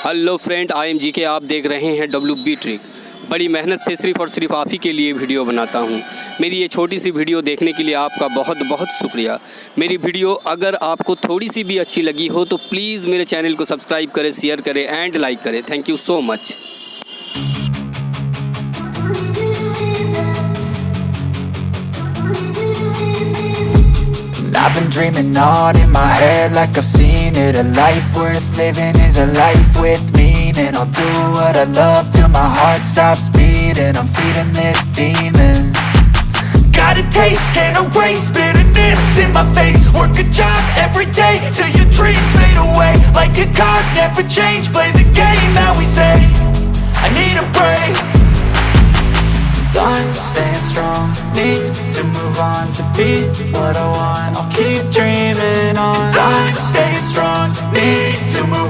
Hello friend, I am G K. आप देख रहे हैं WB ट्रिक। बड़ी मेहनत से सिर्फ़ और सिर्फ आप ही के लिए वीडियो बनाता हूं। मेरी ये छोटी सी वीडियो देखने के लिए आपका बहुत बहुत शुक्रिया। मेरी वीडियो अगर आपको थोड़ी सी भी अच्छी लगी हो तो प्लीज़ मेरे चैनल को सब्सक्राइब करें, शेयर करें एंड लाइक करें। Thank you so much. I've been dreaming on in my head like I've seen it. A life worth living is a life with meaning. I'll do what I love till my heart stops beating. I'm feeding this demon. Got a taste, can't erase bitterness in my face. Work a job every day till your dreams fade away. Like a card, never change, play the game that we say. I need a break. I'm staying strong, need to move on to be what I want. I'll keep dreaming on. I'm staying strong, need to move on.